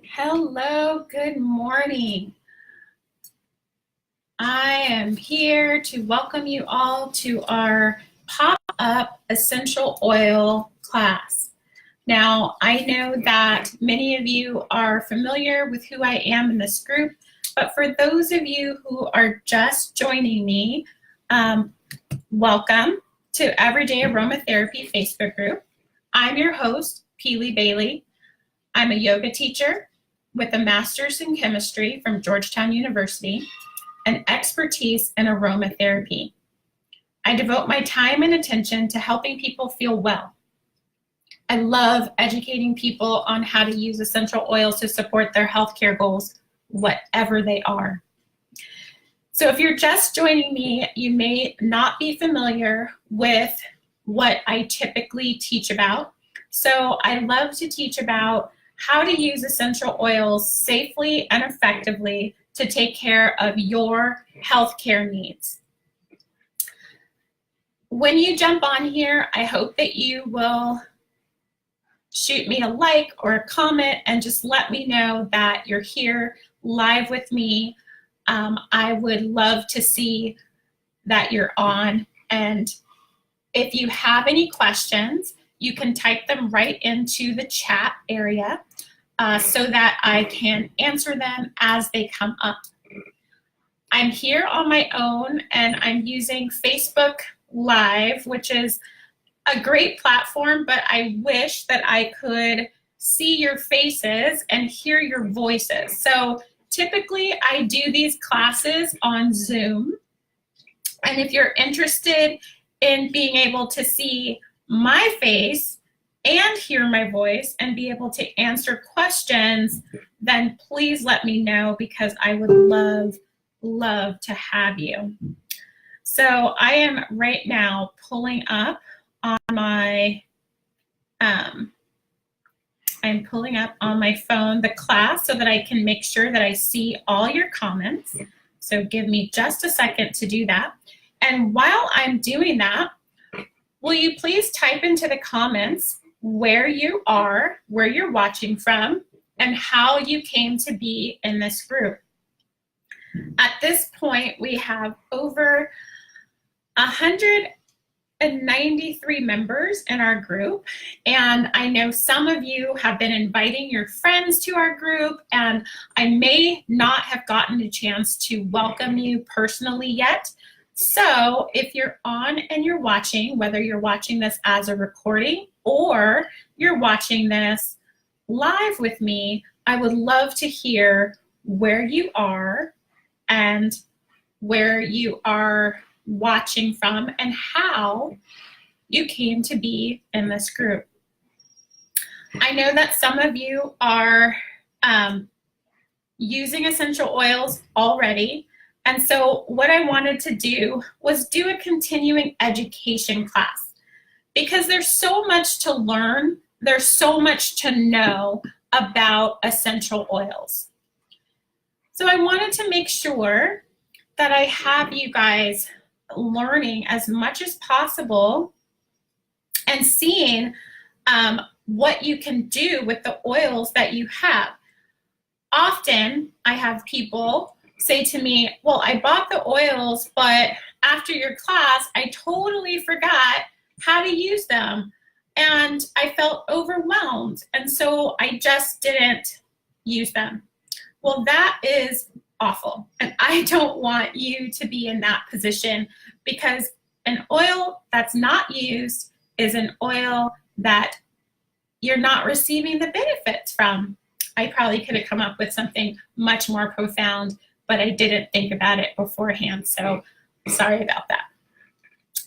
Hello, good morning. I am here to welcome you all to our pop-up essential oil class. Now, I know that many of you are familiar with who I am in this group, but for those of you who are just joining me, welcome to Everyday Aromatherapy Facebook group. I'm your host, Pili Bailey. I'm a yoga teacher with a master's in chemistry from Georgetown University and expertise in aromatherapy. I devote my time and attention to helping people feel well. I love educating people on how to use essential oils to support their healthcare goals, whatever they are. So if you're just joining me, you may not be familiar with what I typically teach about. So I love to teach about how to use essential oils safely and effectively to take care of your healthcare needs. When you jump on here, I hope that you will shoot me a like or a comment and just let me know that you're here live with me. I would love to see that you're on. And if you have any questions, you can type them right into the chat area so that I can answer them as they come up. I'm here on my own and I'm using Facebook Live, which is a great platform, but I wish that I could see your faces and hear your voices. So typically I do these classes on Zoom. And if you're interested in being able to see my face and hear my voice and be able to answer questions, then please let me know because I would love to have you. So I am right now pulling up on my I'm pulling up on my phone the class so that I can make sure that I see all your comments. So give me just a second to do that. And while I'm doing that, will you please type into the comments where you are, where you're watching from, and how you came to be in this group. At this point, we have over 193 members in our group, and I know some of you have been inviting your friends to our group, and I may not have gotten a chance to welcome you personally yet. So if you're on and you're watching, whether you're watching this as a recording or you're watching this live with me, I would love to hear where you are and where you are watching from and how you came to be in this group. I know that some of you are using essential oils already. And so what I wanted to do was do a continuing education class because there's so much to learn. There's so much to know about essential oils. So I wanted to make sure that I have you guys learning as much as possible and seeing what you can do with the oils that you have. Often I have people say to me, well, I bought the oils, but after your class, I totally forgot how to use them. And I felt overwhelmed. And so I just didn't use them. Well, that is awful. And I don't want you to be in that position because an oil that's not used is an oil that you're not receiving the benefits from. I probably could have come up with something much more profound, but I didn't think about it beforehand, so sorry about that.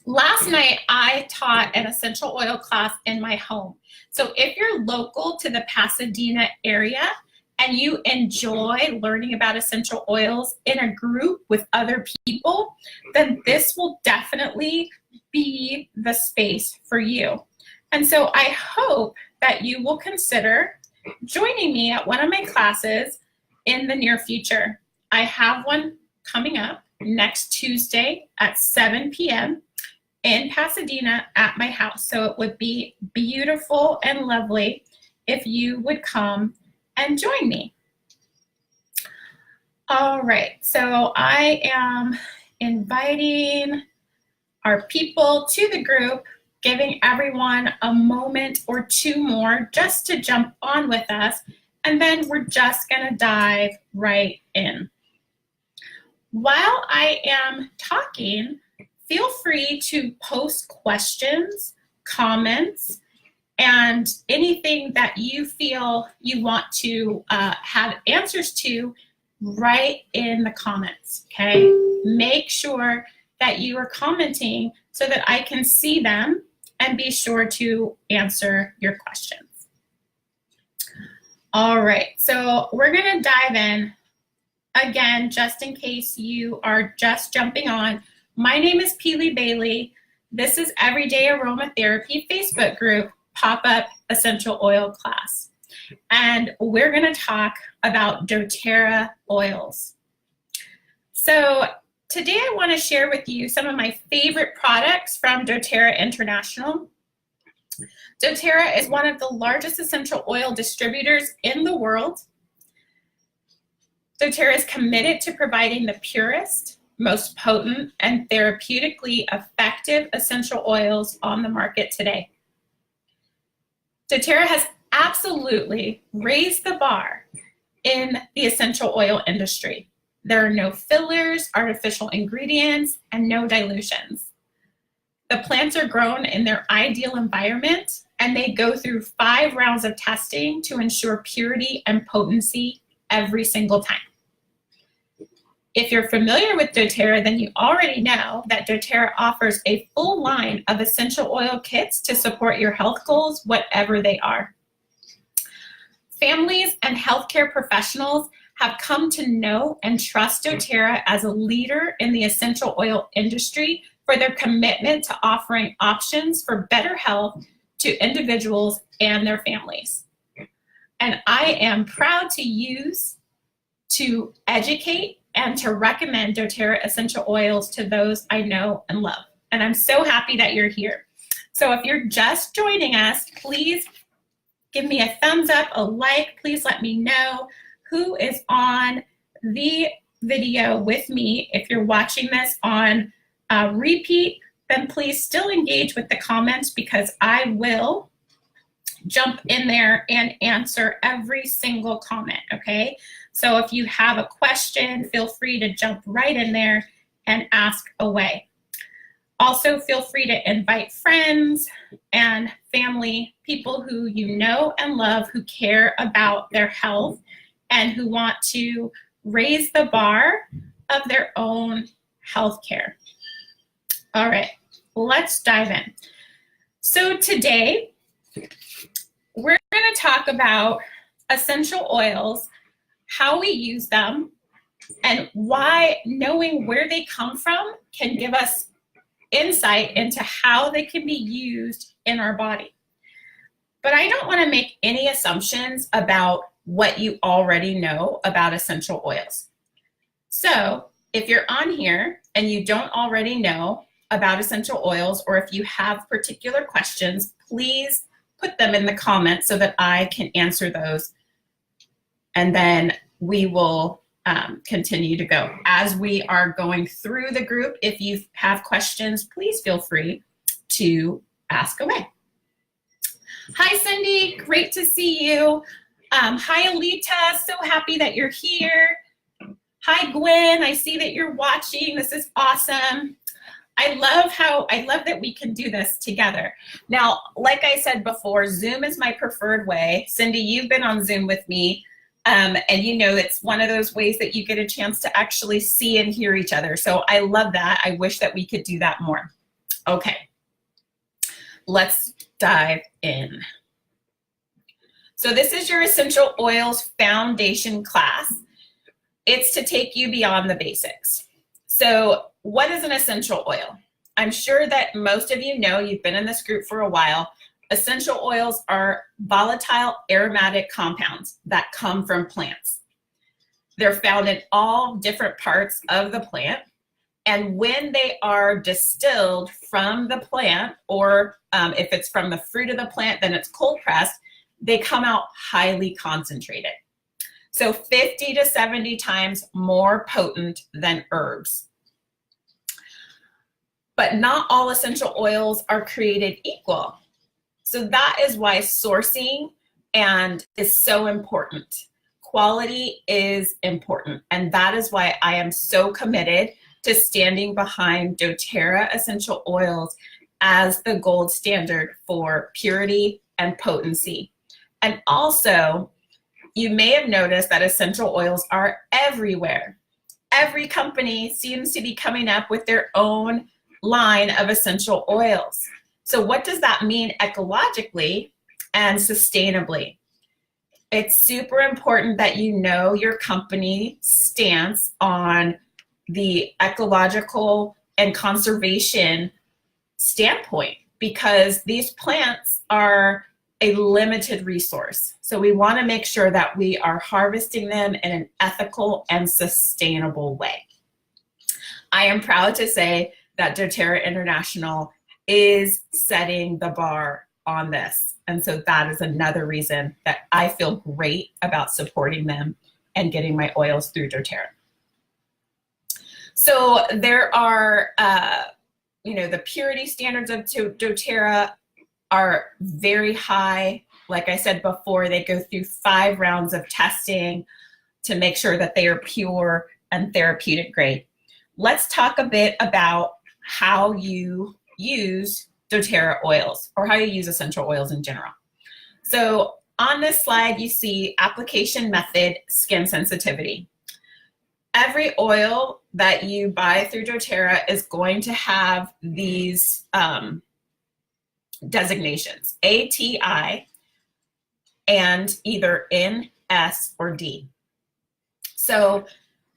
Last night, I taught an essential oil class in my home. So if you're local to the Pasadena area and you enjoy learning about essential oils in a group with other people, then this will definitely be the space for you. And so I hope that you will consider joining me at one of my classes in the near future. I have one coming up next Tuesday at 7 p.m. in Pasadena at my house. So it would be beautiful and lovely if you would come and join me. All right, so I am inviting our people to the group, giving everyone a moment or two more just to jump on with us, and then we're just gonna dive right in. While I am talking, feel free to post questions, comments, and anything that you feel you want to have answers to right in the comments, okay? Make sure that you are commenting so that I can see them and be sure to answer your questions. All right, so we're gonna dive in. Again, just in case you are just jumping on, my name is Pili Bailey. This is Everyday Aromatherapy Facebook group, pop-up essential oil class. And we're gonna talk about doTerra oils. So today I wanna share with you some of my favorite products from doTerra International. doTerra is one of the largest essential oil distributors in the world. doTerra is committed to providing the purest, most potent, and therapeutically effective essential oils on the market today. doTerra has absolutely raised the bar in the essential oil industry. There are no fillers, artificial ingredients, and no dilutions. The plants are grown in their ideal environment, and they go through 5 rounds of testing to ensure purity and potency every single time. If you're familiar with doTerra, then you already know that doTerra offers a full line of essential oil kits to support your health goals, whatever they are. Families and healthcare professionals have come to know and trust doTerra as a leader in the essential oil industry for their commitment to offering options for better health to individuals and their families. And I am proud to educate and to recommend doTerra essential oils to those I know and love. And I'm so happy that you're here. So if you're just joining us, please give me a thumbs up, a like. Please let me know who is on the video with me. If you're watching this on repeat, then please still engage with the comments because I will jump in there and answer every single comment, okay? So if you have a question, feel free to jump right in there and ask away. Also, feel free to invite friends and family, people who you know and love, who care about their health and who want to raise the bar of their own health care. All right, let's dive in. So today, we're going to talk about essential oils, how we use them, and why knowing where they come from can give us insight into how they can be used in our body. But I don't want to make any assumptions about what you already know about essential oils. So if you're on here and you don't already know about essential oils, or if you have particular questions, please put them in the comments so that I can answer those. And then we will continue to go. As we are going through the group, if you have questions, please feel free to ask away. Hi, Cindy, great to see you. Hi, Alita, so happy that you're here. Hi, Gwen, I see that you're watching. This is awesome. I love that we can do this together. Now, like I said before, Zoom is my preferred way. Cindy, you've been on Zoom with me, and you know it's one of those ways that you get a chance to actually see and hear each other. So I love that. I wish that we could do that more. Okay, let's dive in. So this is your essential oils foundation class. It's to take you beyond the basics. So what is an essential oil? I'm sure that most of you know, you've been in this group for a while, essential oils are volatile aromatic compounds that come from plants. They're found in all different parts of the plant. And when they are distilled from the plant, or if it's from the fruit of the plant, then it's cold pressed, they come out highly concentrated. So 50 to 70 times more potent than herbs. But not all essential oils are created equal. So that is why sourcing is so important. Quality is important. And that is why I am so committed to standing behind doTERRA essential oils as the gold standard for purity and potency. And also, you may have noticed that essential oils are everywhere. Every company seems to be coming up with their own line of essential oils. So what does that mean ecologically and sustainably? It's super important that you know your company stance on the ecological and conservation standpoint, because these plants are a limited resource. So we want to make sure that we are harvesting them in an ethical and sustainable way. I am proud to say that doTERRA International is setting the bar on this. And so that is another reason that I feel great about supporting them and getting my oils through doTERRA. So there are, the purity standards of doTERRA are very high. Like I said before, they go through 5 rounds of testing to make sure that they are pure and therapeutic grade. Let's talk a bit about how you use doTERRA oils, or how you use essential oils in general. So on this slide, you see application method, skin sensitivity. Every oil that you buy through doTERRA is going to have these designations, ATI, and either N, S, or D. So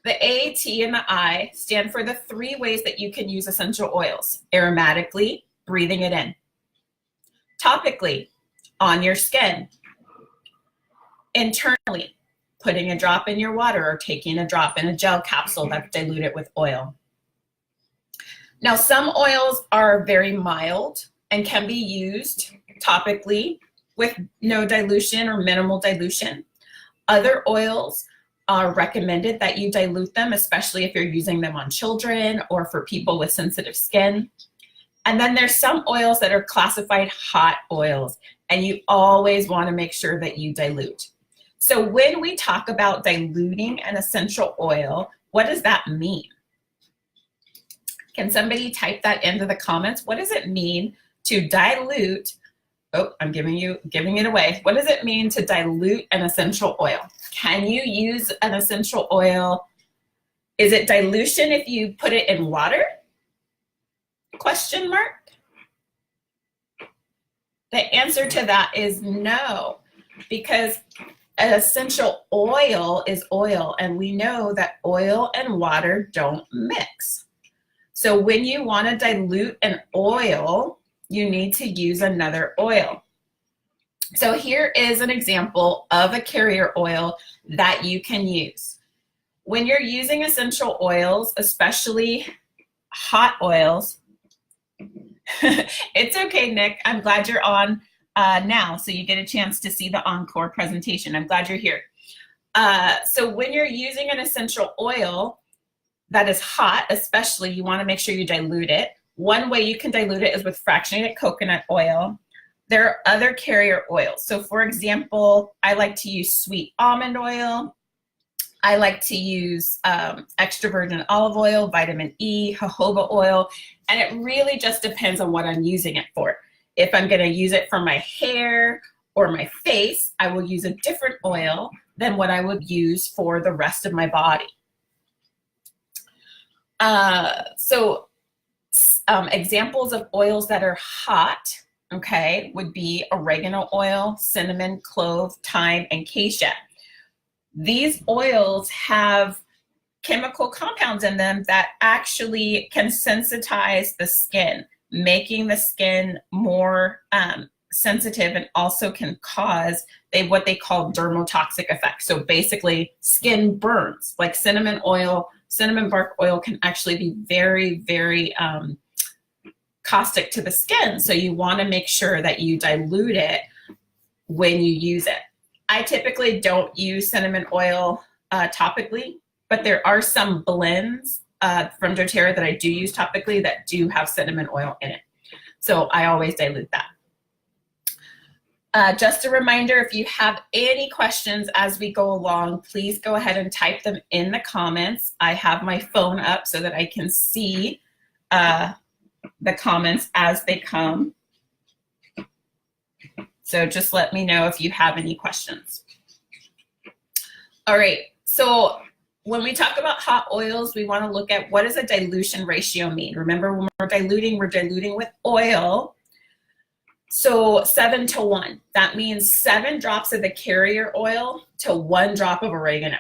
the A, T, and the I stand for the 3 ways that you can use essential oils: aromatically, breathing it in; topically, on your skin; internally, putting a drop in your water or taking a drop in a gel capsule that's diluted with oil. Now, some oils are very mild and can be used topically with no dilution or minimal dilution. Other oils are recommended that you dilute them, especially if you're using them on children or for people with sensitive skin. And then there's some oils that are classified hot oils, and you always want to make sure that you dilute. So when we talk about diluting an essential oil, what does that mean? Can somebody type that into the comments? What does it mean to dilute? Oh, I'm giving it away. What does it mean to dilute an essential oil? Can you use an essential oil? Is it dilution if you put it in water? Question mark. The answer to that is no, because an essential oil is oil, and we know that oil and water don't mix. So when you want to dilute an oil, you need to use another oil. So here is an example of a carrier oil that you can use. When you're using essential oils, especially hot oils, it's okay, Nick. I'm glad you're on now, so you get a chance to see the encore presentation. I'm glad you're here. So when you're using an essential oil that is hot, especially, you want to make sure you dilute it. One way you can dilute it is with fractionated coconut oil. There are other carrier oils. So for example, I like to use sweet almond oil. I like to use extra virgin olive oil, vitamin E, jojoba oil, and it really just depends on what I'm using it for. If I'm going to use it for my hair or my face, I will use a different oil than what I would use for the rest of my body. Examples of oils that are hot, okay, would be oregano oil, cinnamon, clove, thyme, and cassia. These oils have chemical compounds in them that actually can sensitize the skin, making the skin more sensitive, and also can cause what they call dermotoxic effects. So basically skin burns. Like cinnamon oil, cinnamon bark oil can actually be very, very caustic to the skin. So you want to make sure that you dilute it when you use it. I typically don't use cinnamon oil topically, but there are some blends from doTerra that I do use topically that do have cinnamon oil in it. So I always dilute that. Just a reminder, if you have any questions as we go along, please go ahead and type them in the comments. I have my phone up so that I can see the comments as they come. So just let me know if you have any questions. All right, so when we talk about hot oils, we want to look at what does a dilution ratio mean? Remember, when we're diluting with oil. So 7 to 1, that means 7 drops of the carrier oil to 1 drop of oregano.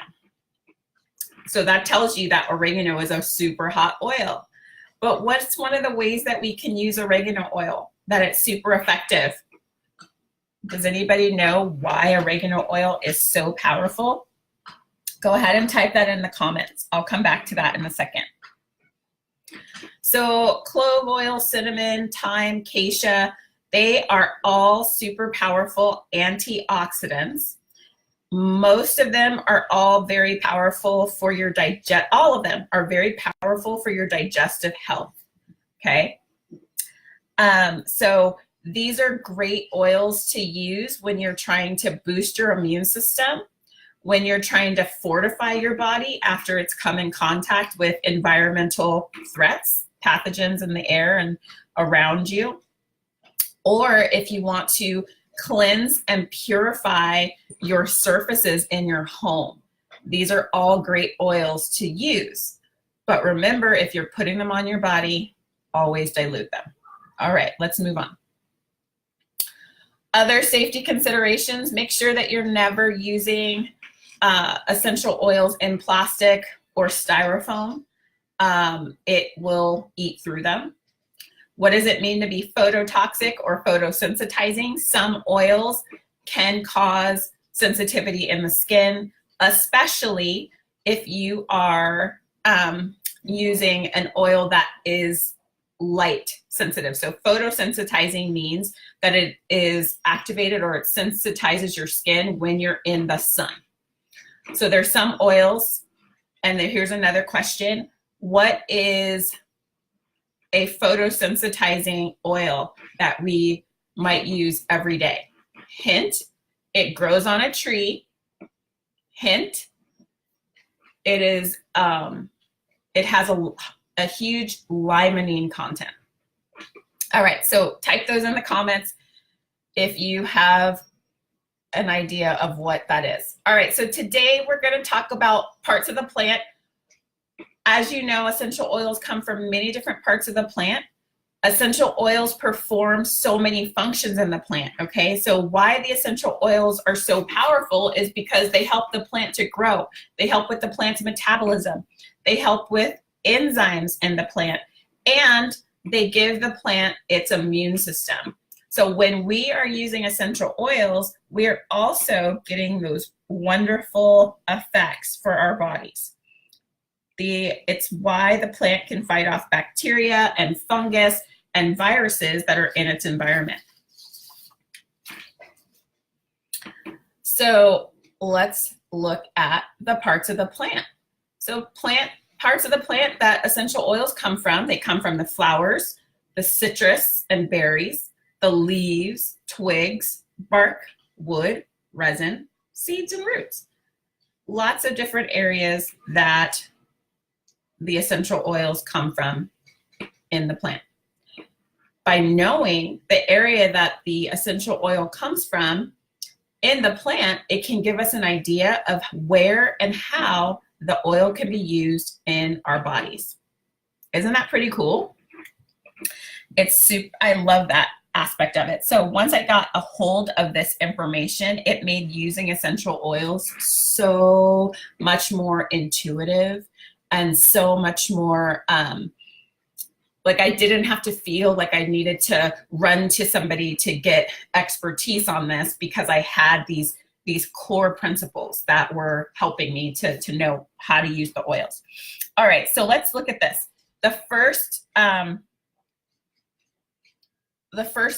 So that tells you that oregano is a super hot oil. But what's one of the ways that we can use oregano oil that it's super effective? Does anybody know why oregano oil is so powerful? Go ahead and type that in the comments. I'll come back to that in a second. So clove oil, cinnamon, thyme, acacia, they are all super powerful antioxidants. Most of them are all very powerful for your all of them are very powerful for your digestive health, okay? So these are great oils to use when you're trying to boost your immune system, when you're trying to fortify your body after it's come in contact with environmental threats, pathogens in the air and around you, or if you want to cleanse and purify your surfaces in your home. These are all great oils to use. But remember, if you're putting them on your body, always dilute them. All right, let's move on. Other safety considerations, make sure that you're never using essential oils in plastic or styrofoam. It will eat through them. What does it mean to be phototoxic or photosensitizing? Some oils can cause sensitivity in the skin, especially if you are using an oil that is light sensitive. So photosensitizing means that it is activated or it sensitizes your skin when you're in the sun. So there's some oils, and here's another question. What is a photosensitizing oil that we might use every day? Hint, it grows on a tree. Hint, it is it has a huge limonene content. All right, so type those in the comments if you have an idea of what that is. All right, so today we're going to talk about parts of the plant. As you know, essential oils come from many different parts of the plant. Essential oils perform so many functions in the plant, okay? So why the essential oils are so powerful is because they help the plant to grow. They help with the plant's metabolism. They help with enzymes in the plant, and they give the plant its immune system. So when we are using essential oils, we are also getting those wonderful effects for our bodies. It's why the plant can fight off bacteria and fungus and viruses that are in its environment. So let's look at the parts of the plant. So parts of the plant that essential oils come from, they come from the flowers, the citrus and berries, the leaves, twigs, bark, wood, resin, seeds, and roots. Lots of different areas that the essential oils come from in the plant. By knowing the area that the essential oil comes from in the plant, it can give us an idea of where and how the oil can be used in our bodies. Isn't that pretty cool? I love that aspect of it. So once I got a hold of this information, it made using essential oils so much more intuitive and so much more like I didn't have to feel like I needed to run to somebody to get expertise on this, because I had these core principles that were helping me to know how to use the oils. All right, so let's look at this. The first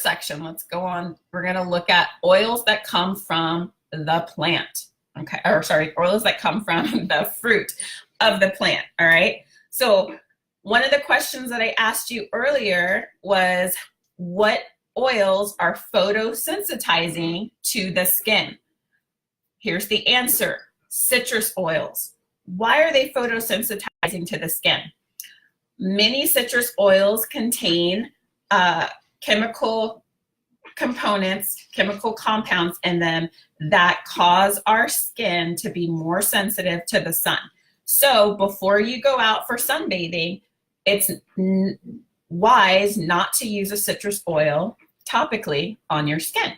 section, let's go on. We're going to look at oils that come from the plant. Okay, or sorry, oils that come from the fruit of the plant. All right. So one of the questions that I asked you earlier was, what oils are photosensitizing to the skin? Here's the answer: citrus oils. Why are they photosensitizing to the skin? Many citrus oils contain chemical components, chemical compounds in them that cause our skin to be more sensitive to the sun. So before you go out for sunbathing, it's wise not to use a citrus oil topically on your skin.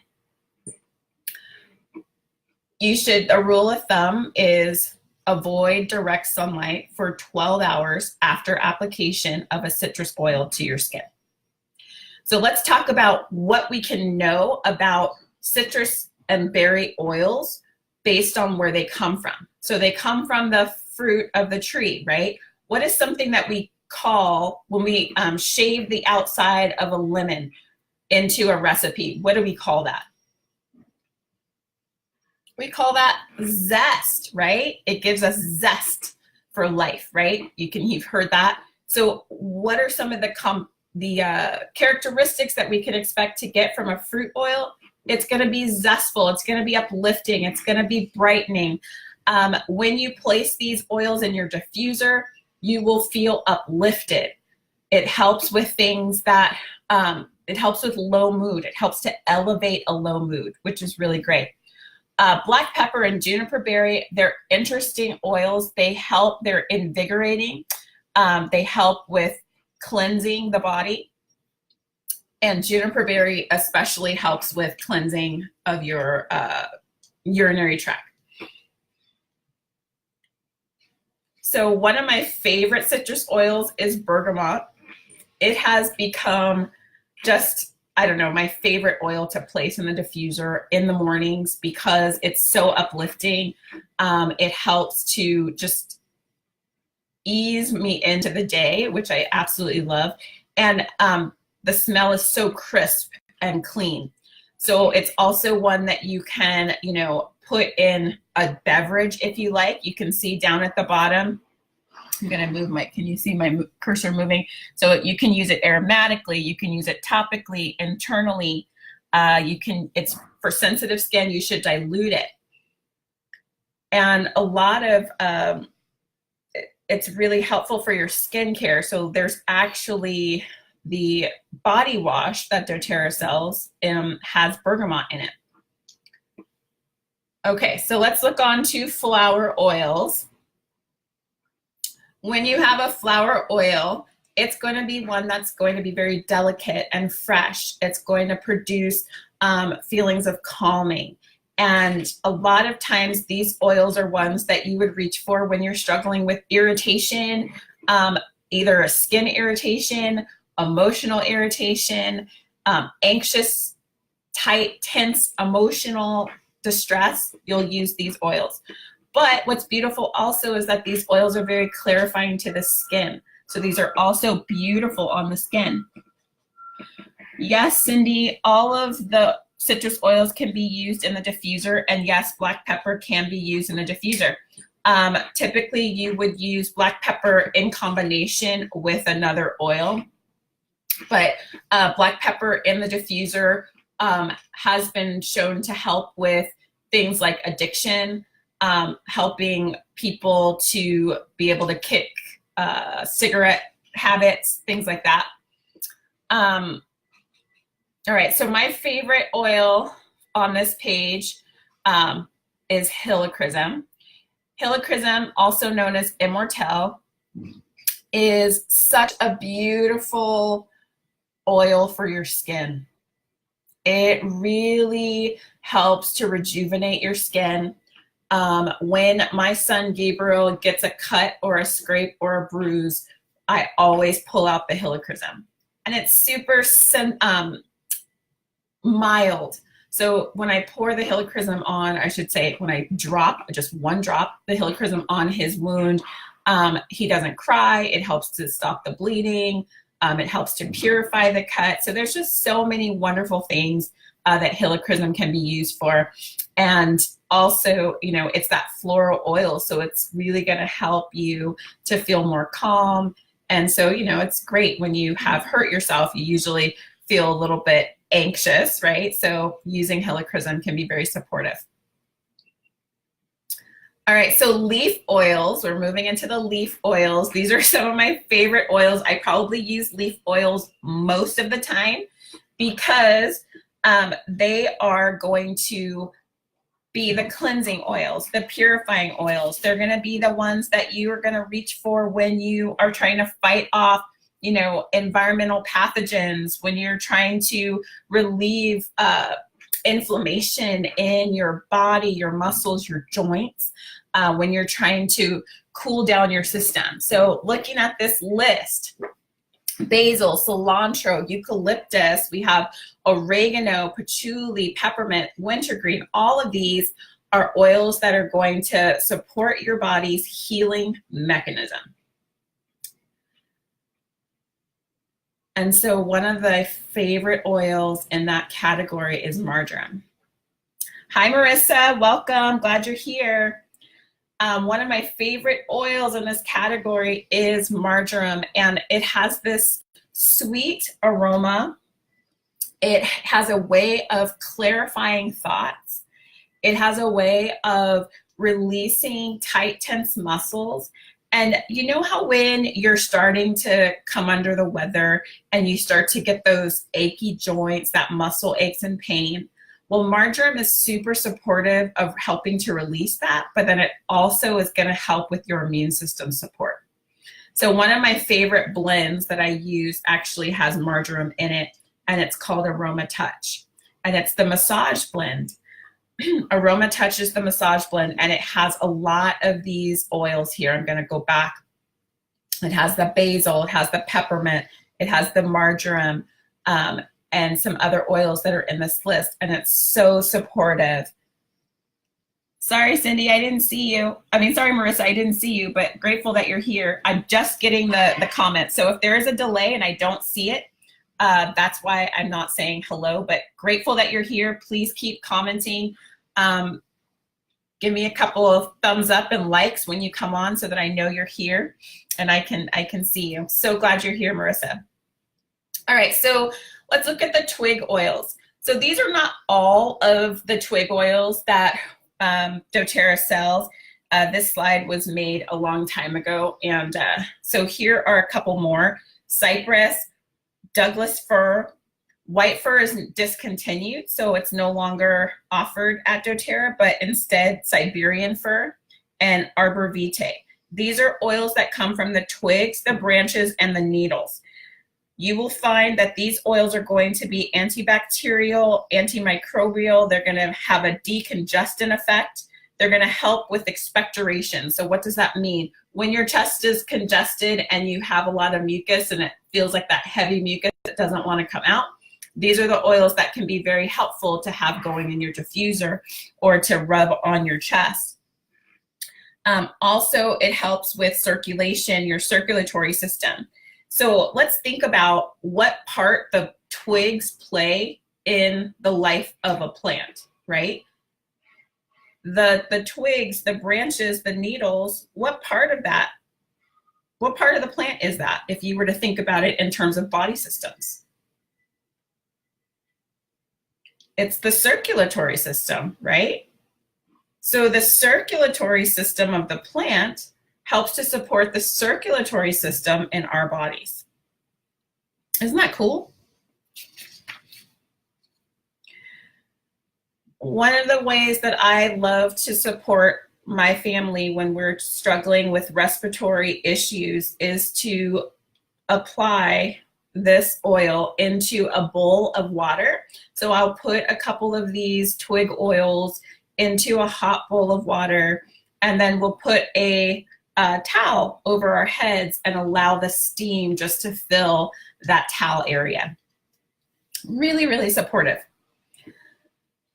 A rule of thumb is avoid direct sunlight for 12 hours after application of a citrus oil to your skin. So let's talk about what we can know about citrus and berry oils based on where they come from. So they come from the fruit of the tree, right? What is something that we call when we shave the outside of a lemon into a recipe? What do we call that? We call that zest, right? It gives us zest for life, right? You've heard that. So what are some of the characteristics that we can expect to get from a fruit oil? It's going to be zestful. It's going to be uplifting. It's going to be brightening. When you place these oils in your diffuser, you will feel uplifted. It helps with things that, it helps with low mood. It helps to elevate a low mood, which is really great. Black pepper and juniper berry, they're interesting oils. They're invigorating. They help with cleansing the body. And juniper berry especially helps with cleansing of your urinary tract. So one of my favorite citrus oils is bergamot. It has become just, I don't know, my favorite oil to place in the diffuser in the mornings because it's so uplifting. It helps to just ease me into the day, which I absolutely love. And the smell is so crisp and clean. So it's also one that you can, put in a beverage if you like. You can see down at the bottom, I'm gonna move can you see my cursor moving? So you can use it aromatically, you can use it topically, internally. It's for sensitive skin, you should dilute it. And a lot of, it's really helpful for your skincare. So there's actually the body wash that doTerra sells has bergamot in it. Okay, so let's look on to flower oils. When you have a flower oil, it's going to be one that's going to be very delicate and fresh. It's going to produce feelings of calming. And a lot of times these oils are ones that you would reach for when you're struggling with irritation, either a skin irritation, emotional irritation, anxious, tight, tense, emotional distress. You'll use these oils. But what's beautiful also is that these oils are very clarifying to the skin. So these are also beautiful on the skin. Yes, Cindy, all of the citrus oils can be used in the diffuser, and yes, black pepper can be used in the diffuser. Typically, you would use black pepper in combination with another oil, but black pepper in the diffuser has been shown to help with things like addiction, helping people to be able to kick cigarette habits, things like that. All right, so my favorite oil on this page is helichrysum. Helichrysum, also known as immortelle, is such a beautiful oil for your skin. It really helps to rejuvenate your skin. When my son Gabriel gets a cut or a scrape or a bruise, I always pull out the helichrysum. And it's super mild. So when I pour the helichrysum on, I should say when I drop, just one drop, the helichrysum on his wound, he doesn't cry. It helps to stop the bleeding. It helps to purify the cut. So there's just so many wonderful things that helichrysum can be used for. And also, you know, it's that floral oil, so it's really going to help you to feel more calm. And so, you know, it's great when you have hurt yourself, you usually feel a little bit anxious, right? So using helichrysum can be very supportive. All right, so leaf oils, we're moving into the leaf oils. These are some of my favorite oils. I probably use leaf oils most of the time because they are going to be the cleansing oils, the purifying oils. They're gonna be the ones that you are gonna reach for when you are trying to fight off, you know, environmental pathogens, when you're trying to relieve inflammation in your body, your muscles, your joints, when you're trying to cool down your system. So looking at this list, basil, cilantro, eucalyptus, we have oregano, patchouli, peppermint, wintergreen. All of these are oils that are going to support your body's healing mechanism. And so one of the favorite oils in that category is marjoram. Hi, Marissa, welcome, glad you're here. One of my favorite oils in this category is marjoram, and it has this sweet aroma. It has a way of clarifying thoughts. It has a way of releasing tight, tense muscles. And you know how when you're starting to come under the weather and you start to get those achy joints, that muscle aches and pain? Well, marjoram is super supportive of helping to release that, but then it also is going to help with your immune system support. So one of my favorite blends that I use actually has marjoram in it, and it's called Aroma Touch. And it's the massage blend. Aroma Touch is the massage blend, and it has a lot of these oils here. I'm going to go back. It has the basil, it has the peppermint, it has the marjoram, and some other oils that are in this list, and it's so supportive. Sorry, Cindy, I didn't see you. I mean, sorry, Marissa, I didn't see you, but grateful that you're here. I'm just getting the comments. So if there is a delay and I don't see it, that's why I'm not saying hello, but grateful that you're here. Please keep commenting. Give me a couple of thumbs up and likes when you come on so that I know you're here and I can see you. So glad you're here, Marissa. All right, so let's look at the twig oils. So these are not all of the twig oils that doTerra sells. This slide was made a long time ago, and so here are a couple more. Cypress, Douglas fir, white fir is discontinued, so it's no longer offered at doTerra, but instead Siberian fir and arbor vitae. These are oils that come from the twigs, the branches, and the needles. You will find that these oils are going to be antibacterial, antimicrobial. They're going to have a decongestant effect. They're going to help with expectoration. So what does that mean? When your chest is congested and you have a lot of mucus and it feels like that heavy mucus that doesn't want to come out, these are the oils that can be very helpful to have going in your diffuser or to rub on your chest. Also, it helps with circulation, your circulatory system. So let's think about what part the twigs play in the life of a plant, right? The twigs, the branches, the needles, what part of that, what part of the plant is that if you were to think about it in terms of body systems? It's the circulatory system, right? So the circulatory system of the plant helps to support the circulatory system in our bodies. Isn't that cool? One of the ways that I love to support my family when we're struggling with respiratory issues is to apply this oil into a bowl of water. So I'll put a couple of these twig oils into a hot bowl of water, and then we'll put a towel over our heads and allow the steam just to fill that towel area. Really, really supportive.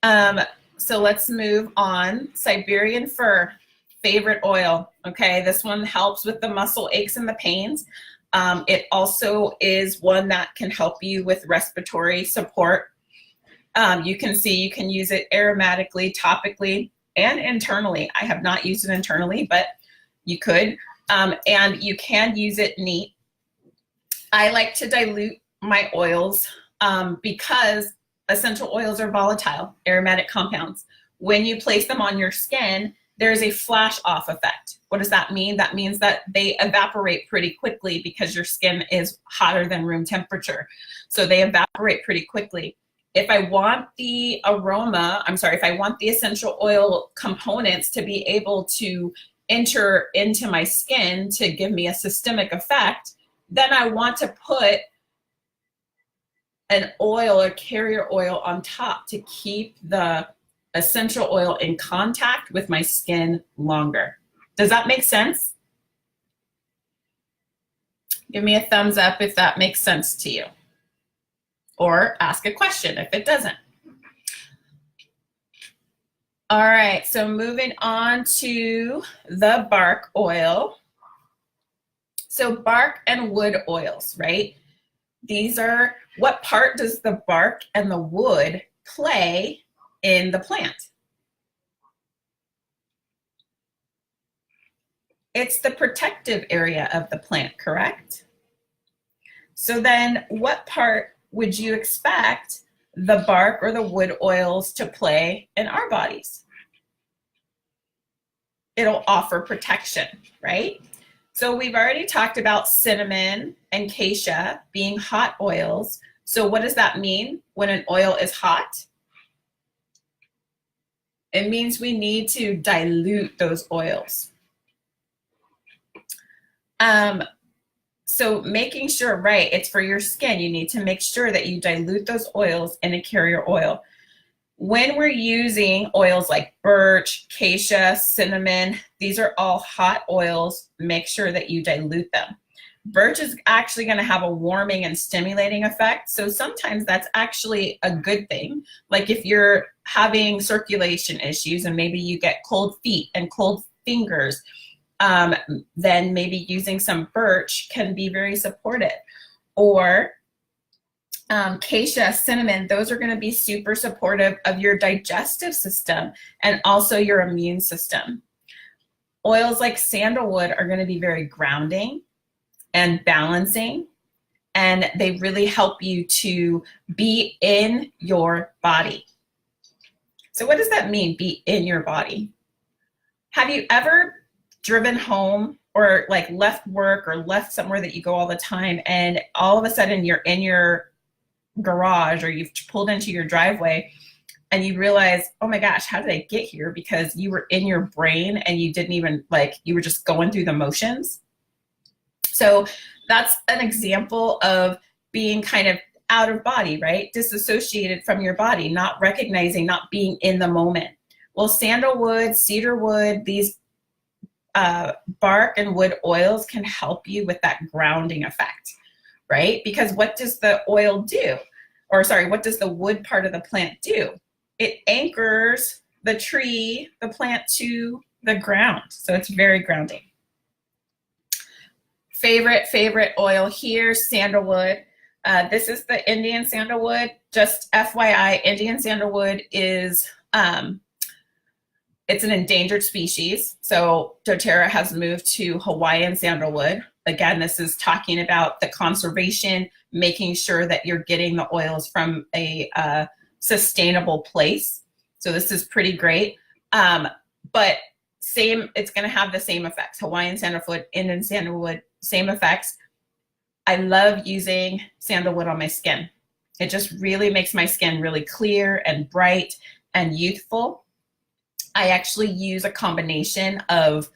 So let's move on. Siberian fir, favorite oil. Okay, this one helps with the muscle aches and the pains. It also is one that can help you with respiratory support. You can see you can use it aromatically, topically. and internally. I have not used it internally, but you could. And you can use it neat. I like to dilute my oils because essential oils are volatile, aromatic compounds. When you place them on your skin, there's a flash off effect. What does that mean? That means that they evaporate pretty quickly because your skin is hotter than room temperature. So they evaporate pretty quickly. If I want the if I want the essential oil components to be able to enter into my skin to give me a systemic effect, then I want to put an oil, a carrier oil on top to keep the essential oil in contact with my skin longer. Does that make sense? Give me a thumbs up if that makes sense to you. Or ask a question if it doesn't. All right, so moving on to the bark oil. So bark and wood oils, right? These are, what part does the bark and the wood play in the plant? It's the protective area of the plant, correct? So then what part would you expect the bark or the wood oils to play in our bodies? It'll offer protection, right? So we've already talked about cinnamon and acacia being hot oils. So what does that mean when an oil is hot? It means we need to dilute those oils. So making sure, right, it's for your skin. You need to make sure that you dilute those oils in a carrier oil. When we're using oils like birch, acacia, cinnamon, these are all hot oils. Make sure that you dilute them. Birch is actually going to have a warming and stimulating effect. So sometimes that's actually a good thing. Like if you're having circulation issues and maybe you get cold feet and cold fingers, then maybe using some birch can be very supportive. Or acacia, cinnamon, those are going to be super supportive of your digestive system and also your immune system. Oils like sandalwood are going to be very grounding and balancing, and they really help you to be in your body. So what does that mean, be in your body? Have you ever driven home or like left work or left somewhere that you go all the time, and all of a sudden you're in your garage or you've pulled into your driveway and you realize, oh my gosh, how did I get here? Because you were in your brain and you didn't even, like, you were just going through the motions. So that's an example of being kind of out of body, right? Disassociated from your body, not recognizing, not being in the moment. Well, sandalwood, cedarwood, these bark and wood oils can help you with that grounding effect, right? Because what does the oil do? Or sorry, what does the wood part of the plant do? It anchors the tree, the plant, to the ground. So it's very grounding. Favorite oil here, sandalwood. This is the Indian sandalwood. Just FYI, Indian sandalwood is, it's an endangered species. So DoTerra has moved to Hawaiian sandalwood. Again, this is talking about the conservation, making sure that you're getting the oils from a sustainable place. So this is pretty great. But it's going to have the same effects. Hawaiian sandalwood, Indian sandalwood, same effects. I love using sandalwood on my skin. It just really makes my skin really clear and bright and youthful. I actually use a combination of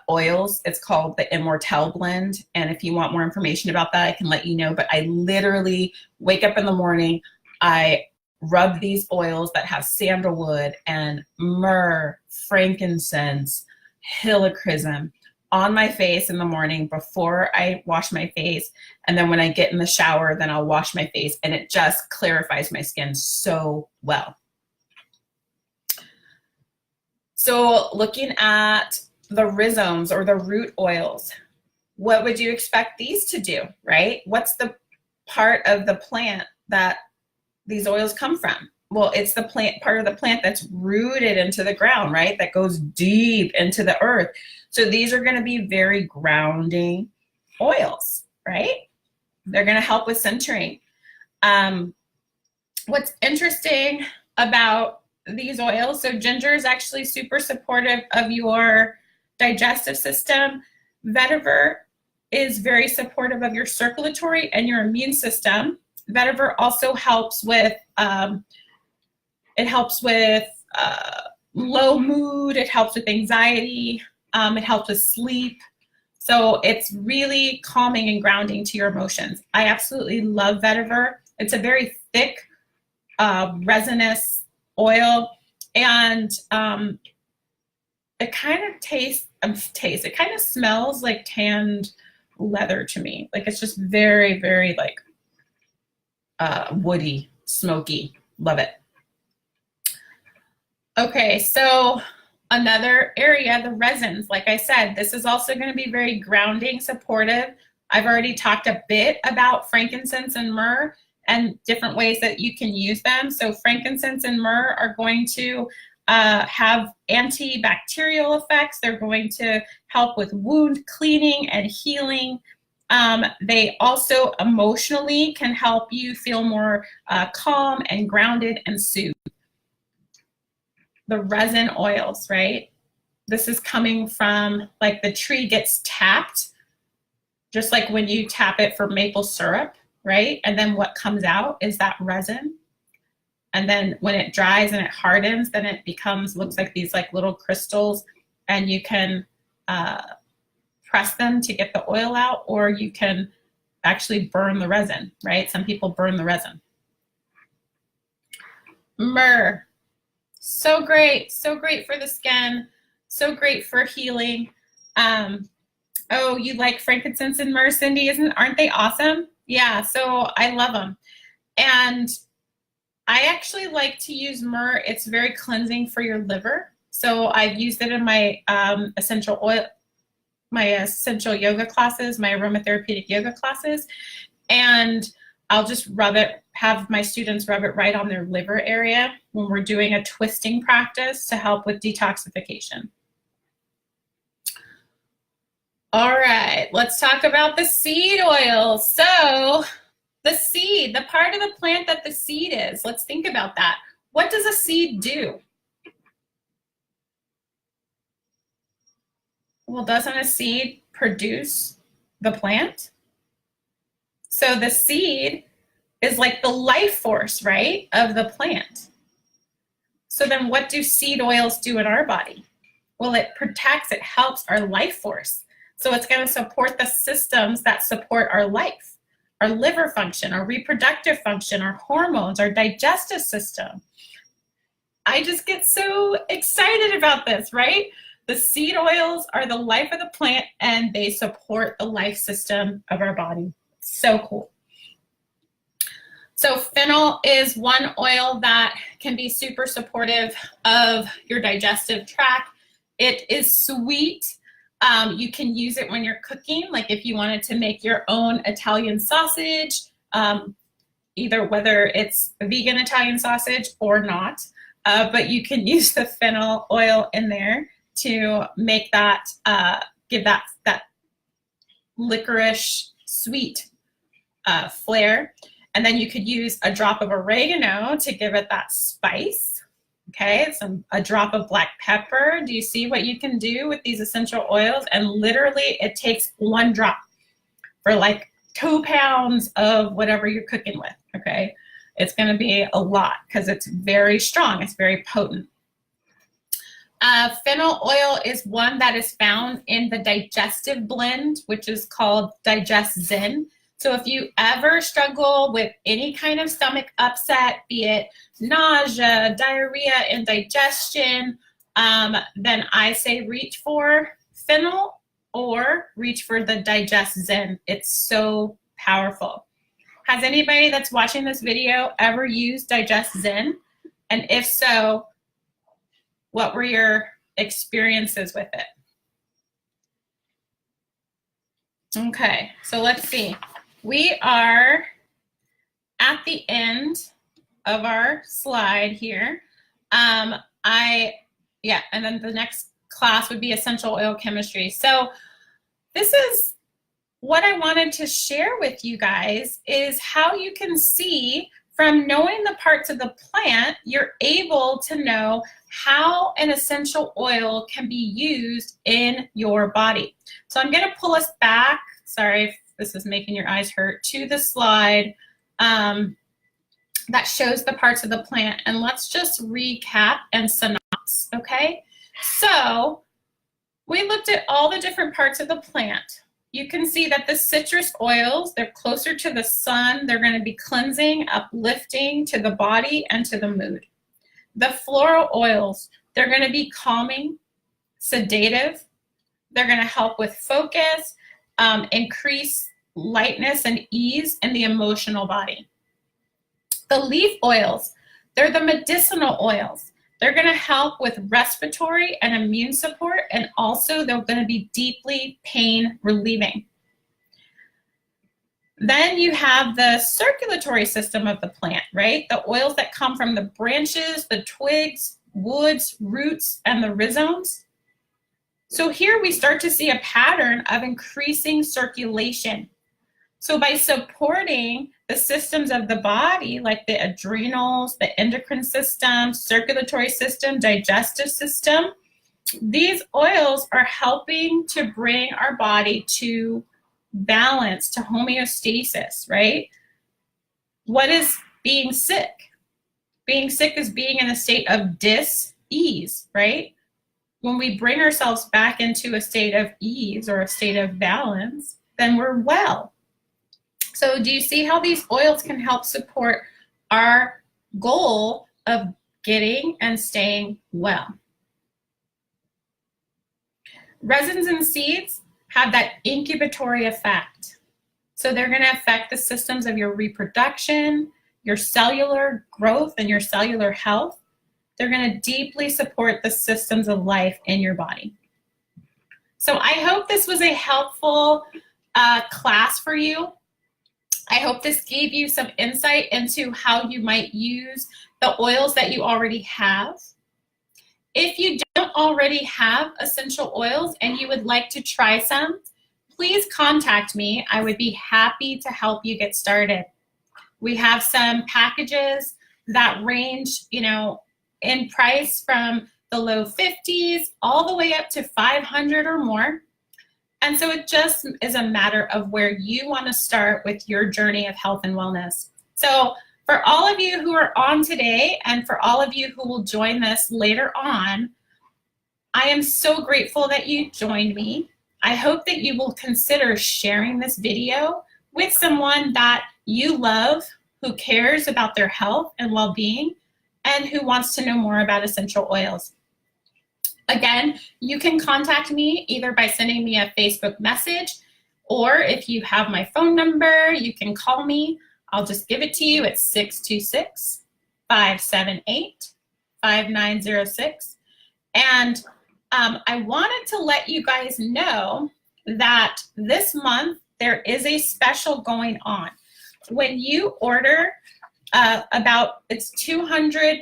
oils. It's called the Immortelle blend. And if you want more information about that, I can let you know. But I literally wake up in the morning, I rub these oils that have sandalwood and myrrh, frankincense, helichrysum on my face in the morning before I wash my face. And then when I get in the shower, then I'll wash my face, and it just clarifies my skin so well. So looking at the rhizomes or the root oils, what would you expect these to do, right? What's the part of the plant that these oils come from? well, it's the plant, part of the plant that's rooted into the ground, right? That goes deep into the earth. So these are going to be very grounding oils, right? They're going to help with centering. What's interesting about these oils, so ginger is actually super supportive of your digestive system. Vetiver is very supportive of your circulatory and your immune system. Vetiver also helps with, low mood, it helps with anxiety, it helps with sleep. So it's really calming and grounding to your emotions. I absolutely love vetiver. It's a very thick, resinous oil, and it kind of it kind of smells like tanned leather to me. Like it's just very, very like woody, smoky. Love it. Okay, so another area, the resins, like I said, this is also going to be very grounding, supportive. I've already talked a bit about frankincense and myrrh and different ways that you can use them. So frankincense and myrrh are going to have antibacterial effects. They're going to help with wound cleaning and healing. They also emotionally can help you feel more calm and grounded and soothed. The resin oils, right? This is coming from, like, the tree gets tapped, just like when you tap it for maple syrup, right? And then what comes out is that resin. And then when it dries and it hardens, then it looks like these like little crystals, and you can press them to get the oil out, or you can actually burn the resin, right? Some people burn the resin. Myrrh. So great for the skin, so great for healing. Oh, you like frankincense and myrrh, Cindy? Aren't they awesome? Yeah, so I love them. And I actually like to use myrrh. It's very cleansing for your liver. So I've used it in my essential yoga classes, my aromatherapeutic yoga classes. And I'll just have my students rub it right on their liver area when we're doing a twisting practice to help with detoxification. All right, let's talk about the seed oil. So the seed, the part of the plant that the seed is, let's think about that. What does a seed do? Well, doesn't a seed produce the plant? So the seed is like the life force, right, of the plant. So then what do seed oils do in our body? Well, it protects, it helps our life force. So it's going to support the systems that support our life, our liver function, our reproductive function, our hormones, our digestive system. I just get so excited about this, right? The seed oils are the life of the plant, and they support the life system of our body. So cool. So fennel is one oil that can be super supportive of your digestive tract. It is sweet. You can use it when you're cooking, like if you wanted to make your own Italian sausage, either whether it's a vegan Italian sausage or not, but you can use the fennel oil in there to make that, give that licorice sweet flair. And then you could use a drop of oregano to give it that spice. Okay, a drop of black pepper. Do you see what you can do with these essential oils? And literally it takes one drop for like 2 pounds of whatever you're cooking with, okay? It's gonna be a lot because it's very strong, it's very potent. Fennel oil is one that is found in the digestive blend, which is called Digest Zen. So if you ever struggle with any kind of stomach upset, be it nausea, diarrhea, indigestion, then I say reach for fennel or reach for the Digest Zen. It's so powerful. Has anybody that's watching this video ever used Digest Zen? And if so, what were your experiences with it? Okay, so let's see. We are at the end of our slide here. And then the next class would be essential oil chemistry. So this is what I wanted to share with you guys, is how you can see from knowing the parts of the plant, you're able to know how an essential oil can be used in your body. So I'm going to pull us back. Sorry if this is making your eyes hurt, to the slide that shows the parts of the plant. And let's just recap and synopsis, okay? So we looked at all the different parts of the plant. You can see that the citrus oils, they're closer to the sun. They're going to be cleansing, uplifting to the body and to the mood. The floral oils, they're going to be calming, sedative. They're going to help with focus, increase lightness and ease in the emotional body. The leaf oils, they're the medicinal oils. They're going to help with respiratory and immune support, and also they're going to be deeply pain relieving. Then you have the circulatory system of the plant, right? The oils that come from the branches, the twigs, woods, roots, and the rhizomes. So here we start to see a pattern of increasing circulation. So by supporting the systems of the body, like the adrenals, the endocrine system, circulatory system, digestive system, these oils are helping to bring our body to balance, to homeostasis, right? What is being sick? Being sick is being in a state of dis-ease, right? When we bring ourselves back into a state of ease or a state of balance, then we're well. So do you see how these oils can help support our goal of getting and staying well? Resins and seeds have that incubatory effect. So they're going to affect the systems of your reproduction, your cellular growth, and your cellular health. They're going to deeply support the systems of life in your body. So I hope this was a helpful class for you. I hope this gave you some insight into how you might use the oils that you already have. If you don't already have essential oils and you would like to try some, please contact me. I would be happy to help you get started. We have some packages that range, in price from the low 50s all the way up to 500 or more. And so it just is a matter of where you want to start with your journey of health and wellness. So for all of you who are on today and for all of you who will join this later on, I am so grateful that you joined me. I hope that you will consider sharing this video with someone that you love, who cares about their health and well-being, and who wants to know more about essential oils. Again, you can contact me either by sending me a Facebook message, or if you have my phone number, you can call me. I'll just give it to you. It's 626-578-5906. And I wanted to let you guys know that this month there is a special going on. When you order it's 200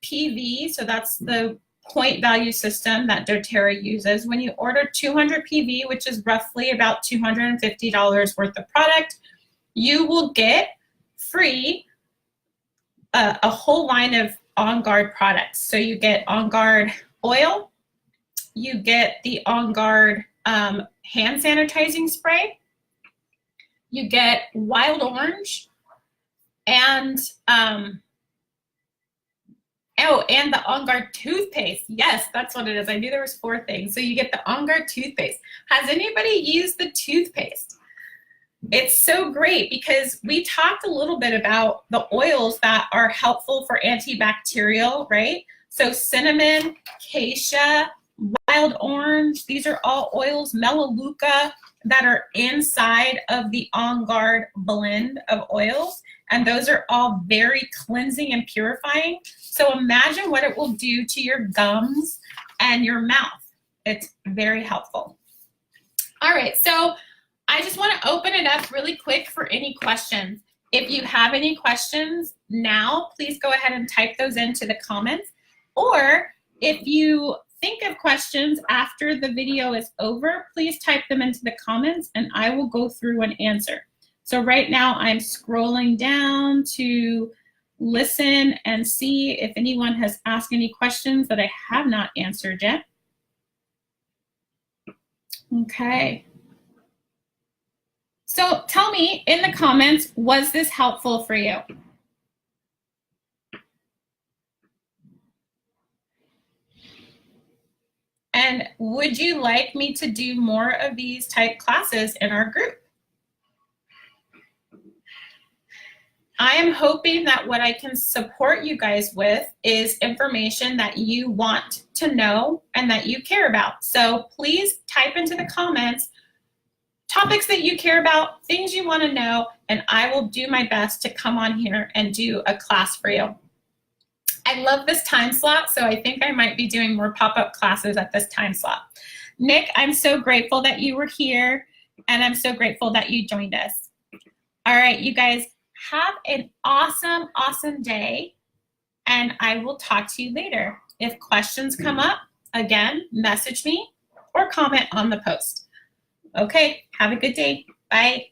PV, so that's the point value system that doTerra uses. When you order 200 PV, which is roughly about $250 worth of product, you will get free a whole line of On Guard products. So you get On Guard oil, you get the On Guard hand sanitizing spray, you get wild orange, and and the On Guard toothpaste. Yes, that's what it is. I knew there was 4 things. So you get the On Guard toothpaste. Has anybody used the toothpaste? It's so great because we talked a little bit about the oils that are helpful for antibacterial, right? So cinnamon, acacia, wild orange, these are all oils, melaleuca, that are inside of the On Guard blend of oils. And those are all very cleansing and purifying. So imagine what it will do to your gums and your mouth. It's very helpful. All right, so I just want to open it up really quick for any questions. If you have any questions now, please go ahead and type those into the comments. Or if you think of questions after the video is over, please type them into the comments and I will go through and answer. So right now I'm scrolling down to listen and see if anyone has asked any questions that I have not answered yet. Okay. So tell me in the comments, was this helpful for you? And would you like me to do more of these type classes in our group? I am hoping that what I can support you guys with is information that you want to know and that you care about. So please type into the comments topics that you care about, things you want to know, and I will do my best to come on here and do a class for you. I love this time slot, so I think I might be doing more pop-up classes at this time slot. Nick, I'm so grateful that you were here, and I'm so grateful that you joined us. All right, you guys, have an awesome, awesome day, and I will talk to you later. If questions come up, again, message me or comment on the post. Okay, have a good day. Bye.